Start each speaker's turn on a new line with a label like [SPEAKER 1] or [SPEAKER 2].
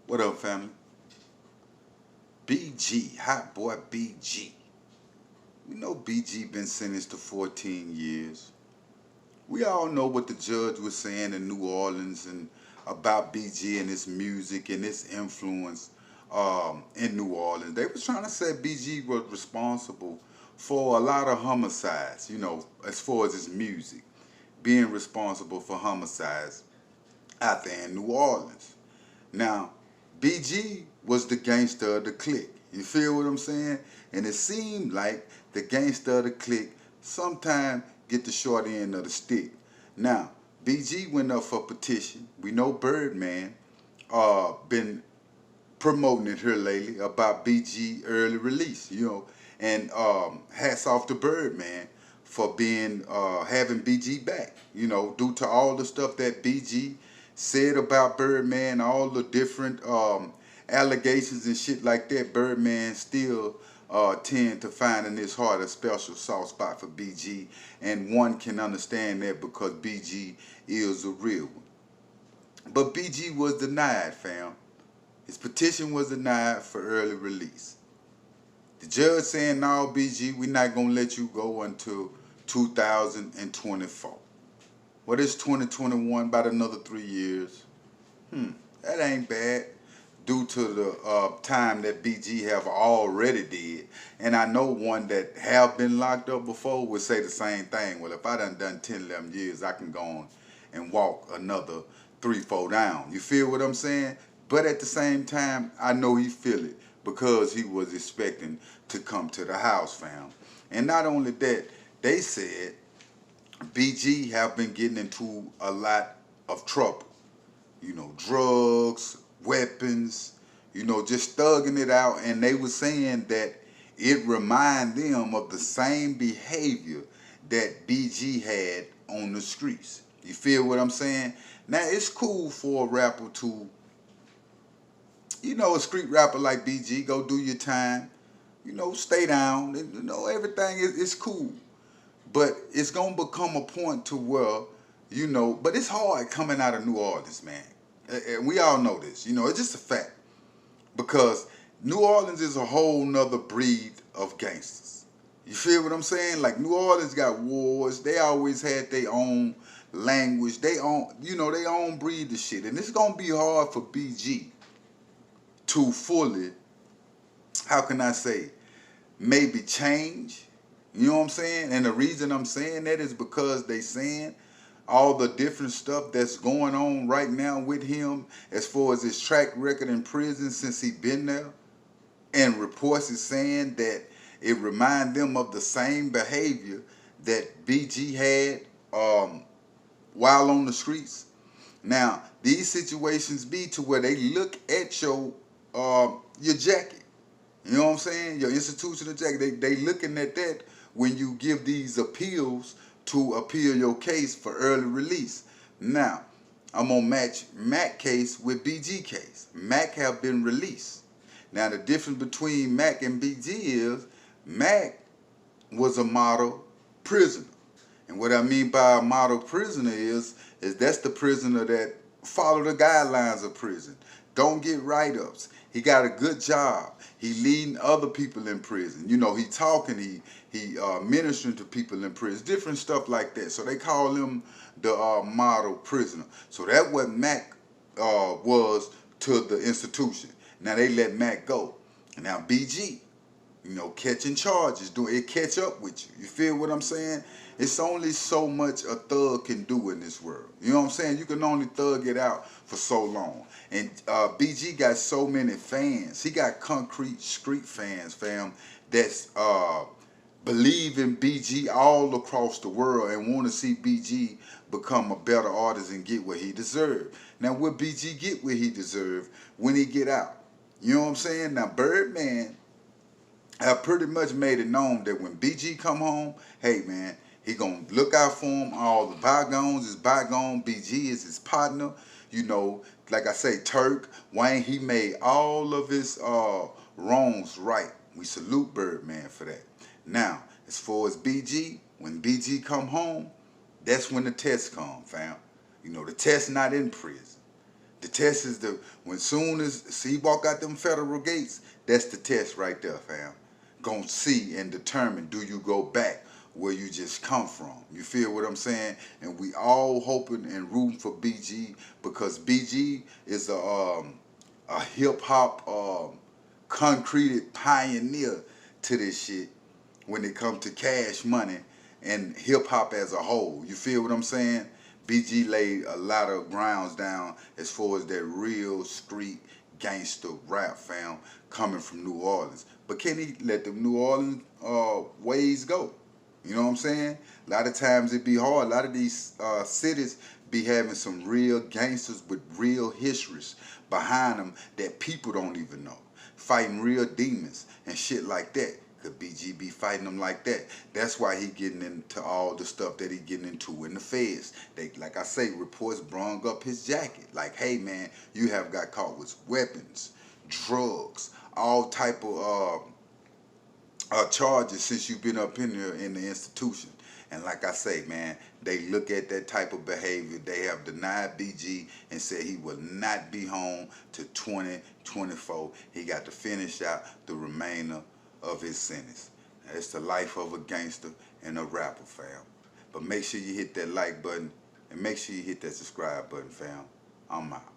[SPEAKER 1] What up, family? BG, Hot Boy BG. We know BG been sentenced to 14 years. We all know what the judge was saying in New Orleans and about BG and his music and his influence in New Orleans. They was trying to say BG was responsible for a lot of homicides, as far as his music, being responsible for homicides out there in New Orleans. Now, BG was the gangster of the clique. You feel what I'm saying? And it seemed like the gangster of the clique sometimes get the short end of the stick. Now, BG went up for Petition. We know Birdman been promoting it here lately about BG early release, and hats off to Birdman for being having BG back, due to all the stuff that BG said about Birdman, all the different allegations and shit like that. Birdman still tend to find in his heart a special soft spot for BG, and one can understand that because BG is a real one. But BG was denied, fam. His petition was denied for early release. The judge saying, no, BG, we're not going to let you go until 2024. Well, it's 2021, about another 3 years. That ain't bad due to the time that BG have already did. And I know one that have been locked up before would say the same thing. Well, if I done 10, 11 years, I can go on and walk another 3, 4 down. You feel what I'm saying? But at the same time, I know he feel it because he was expecting to come to the house, fam. And not only that, they said BG have been getting into a lot of trouble. Drugs, weapons, just thugging it out. And they were saying that it remind them of the same behavior that BG had on the streets. You feel what I'm saying? Now, it's cool for a rapper to, a street rapper like BG, go do your time, stay down, and, everything is cool. But it's going to become a point to where, but it's hard coming out of New Orleans, man. And we all know this, it's just a fact. Because New Orleans is a whole nother breed of gangsters. You feel what I'm saying? Like, New Orleans got wars. They always had their own language. They own, they own breed of shit. And it's going to be hard for BG to fully, how can I say, maybe change. You know what I'm saying? And the reason I'm saying that is because they saying all the different stuff that's going on right now with him as far as his track record in prison since he been there. And reports is saying that it remind them of the same behavior that BG had while on the streets. Now, these situations be to where they look at your jacket. You know what I'm saying? Your institutional jacket. They looking at that when you give these appeals to appeal your case for early release. Now, I'm going to match Mac case with BG case. Mac have been released. Now, the difference between Mac and BG is Mac was a model prisoner. And what I mean by a model prisoner is that's the prisoner that follow the guidelines of prison. Don't get write-ups. He got a good job. He leading other people in prison. He talking, he ministering to people in prison, different stuff like that. So they call him the model prisoner. So that's what Mac was to the institution. Now they let Mac go. Now BG, catching charges, it catch up with you. You feel what I'm saying? It's only so much a thug can do in this world. You know what I'm saying? You can only thug it out for so long. And BG got so many fans. He got concrete street fans, fam, that's believe in BG all across the world and want to see BG become a better artist and get what he deserved. Now, will BG get what he deserved when he get out? You know what I'm saying? Now, Birdman have pretty much made it known that when BG come home, hey, man, he gonna look out for him. All the bygones is bygone. BG is his partner. Like I say, Turk, Wayne, he made all of his wrongs right. We salute Birdman for that. Now, as far as BG, when BG come home, that's when the test come, fam. The test not in prison. The test is when soon as he walk out them federal gates, that's the test right there, fam. Gonna see and determine, do you go back where you just come from? You feel what I'm saying? And we all hoping and rooting for BG, because BG is a hip hop concreted pioneer to this shit when it comes to Cash Money and hip hop as a whole. You feel what I'm saying? BG laid a lot of grounds down as far as that real street gangster rap, fam, coming from New Orleans. But can he let the New Orleans ways go? You know what I'm saying? A lot of times it be hard. A lot of these cities be having some real gangsters with real histories behind them that people don't even know. Fighting real demons and shit like that. Could BG be fighting them like that? That's why he getting into all the stuff that he getting into in the feds. They, like I say, reports brung up his jacket. Like, hey man, you have got caught with weapons, drugs, all type of charges since you've been up in there in the institution. And like I say, man, they look at that type of behavior. They have denied BG and said he will not be home to 2024. He got to finish out the remainder of his sentence. It's the life of a gangster and a rapper, fam. But make sure you hit that like button and make sure you hit that subscribe button, fam. I'm out.